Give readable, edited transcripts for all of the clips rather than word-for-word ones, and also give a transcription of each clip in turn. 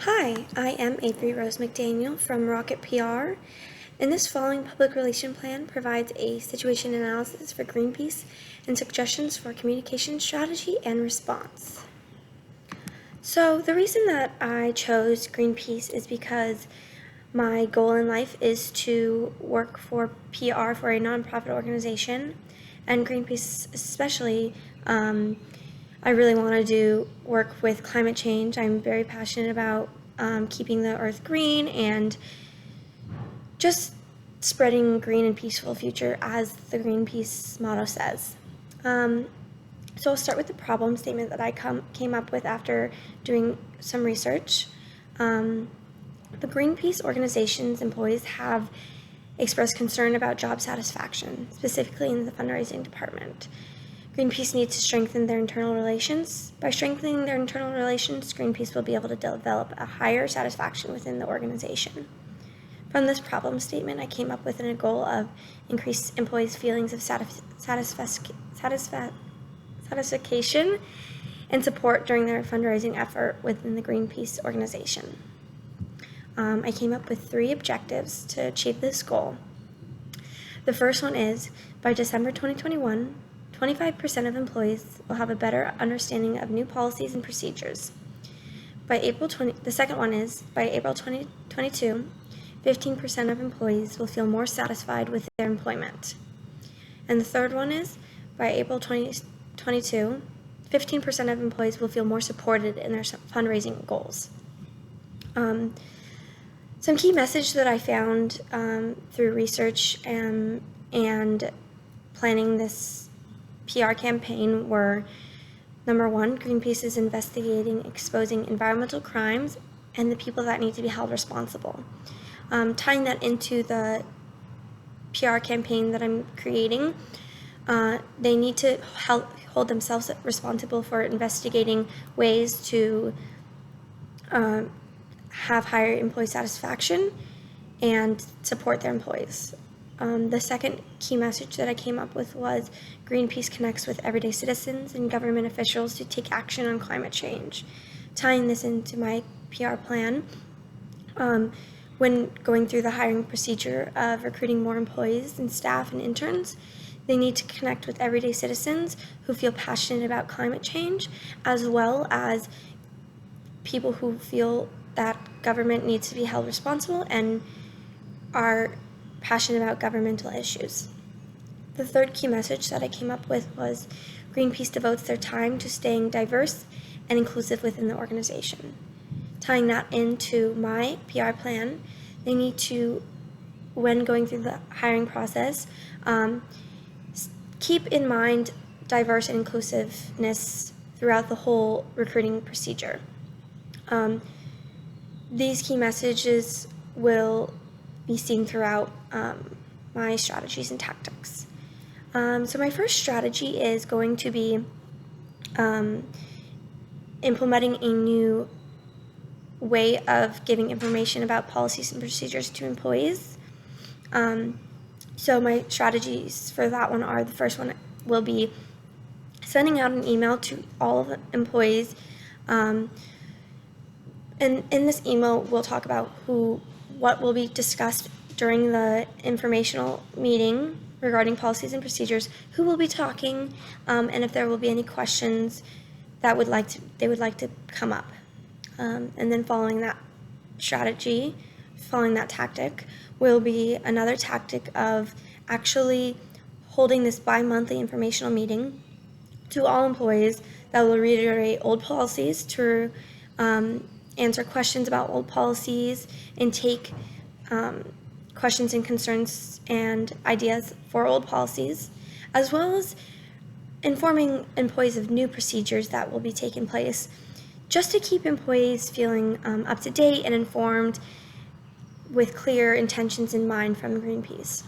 Hi, I am Avery Rose McDaniel from Rocket PR, and this following public relation plan provides a situation analysis for Greenpeace and suggestions for communication strategy and response. So the reason that I chose Greenpeace is because my goal in life is to work for PR for a nonprofit organization, and Greenpeace especially. I really want to do work with climate change. I'm very passionate about keeping the earth green and just spreading green and peaceful future, as the Greenpeace motto says. So I'll start with the problem statement that I came up with after doing some research. The Greenpeace organization's employees have expressed concern about job satisfaction, specifically in the fundraising department. Greenpeace needs to strengthen their internal relations. By strengthening their internal relations, Greenpeace will be able to develop a higher satisfaction within the organization. From this problem statement, I came up with a goal of increase employees' feelings of satisfaction and support during their fundraising effort within the Greenpeace organization. I came up with 3 objectives to achieve this goal. The first one is, by December 2021, 25% of employees will have a better understanding of new policies and procedures. The second one is, by April 2022, 15% of employees will feel more satisfied with their employment. And the third one is, by April 2022, 15% of employees will feel more supported in their fundraising goals. Some key messages that I found through research and planning this PR campaign were: number 1, Greenpeace is investigating exposing environmental crimes and the people that need to be held responsible. Tying that into the PR campaign that I'm creating, they need to hold themselves responsible for investigating ways to have higher employee satisfaction and support their employees. The second key message that I came up with was Greenpeace connects with everyday citizens and government officials to take action on climate change. Tying this into my PR plan, when going through the hiring procedure of recruiting more employees and staff and interns, they need to connect with everyday citizens who feel passionate about climate change, as well as people who feel that government needs to be held responsible and are passionate about governmental issues. The third key message that I came up with was Greenpeace devotes their time to staying diverse and inclusive within the organization. Tying that into my PR plan, they need to, when going through the hiring process, keep in mind diverse and inclusiveness throughout the whole recruiting procedure. These key messages will be seen throughout my strategies and tactics. So my first strategy is going to be implementing a new way of giving information about policies and procedures to employees. So my strategies for that one are: the first one will be sending out an email to all of the employees. And in this email, we'll talk about what will be discussed during the informational meeting regarding policies and procedures, who will be talking, and if there will be any questions that they would like to come up. And then following that strategy, following that tactic, will be another tactic of actually holding this bi-monthly informational meeting to all employees that will reiterate old policies, to answer questions about old policies, and take questions and concerns and ideas for old policies, as well as informing employees of new procedures that will be taking place, just to keep employees feeling up to date and informed with clear intentions in mind from Greenpeace.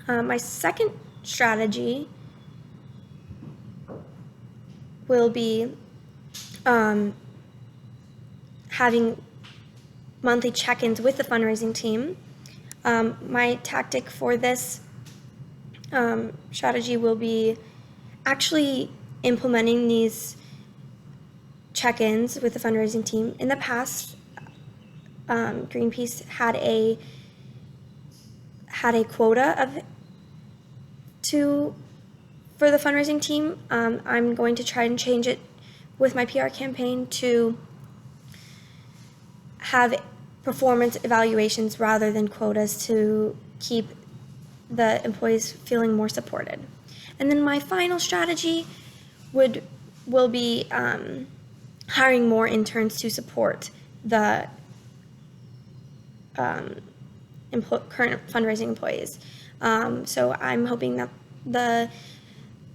My second strategy will be having monthly check-ins with the fundraising team. My tactic for this strategy will be actually implementing these check-ins with the fundraising team. In the past, Greenpeace had a quota for the fundraising team. I'm going to try and change it with my PR campaign to have performance evaluations rather than quotas to keep the employees feeling more supported. And then my final strategy will be hiring more interns to support the current fundraising employees. So I'm hoping that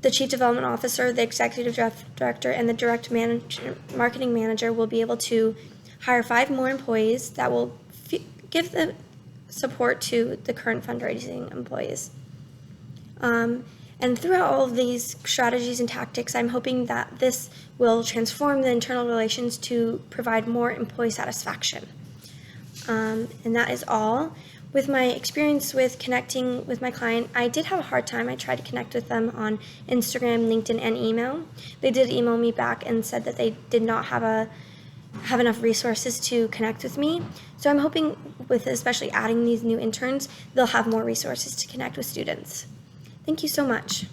the Chief Development Officer, the Executive Director, and the Direct Marketing Manager will be able to hire 5 more employees that will give the support to the current fundraising employees. And throughout all of these strategies and tactics, I'm hoping that this will transform the internal relations to provide more employee satisfaction. And that is all. With my experience with connecting with my client, I did have a hard time. I tried to connect with them on Instagram, LinkedIn, and email. They did email me back and said that they did not have enough resources to connect with me. So I'm hoping with especially adding these new interns, they'll have more resources to connect with students. Thank you so much.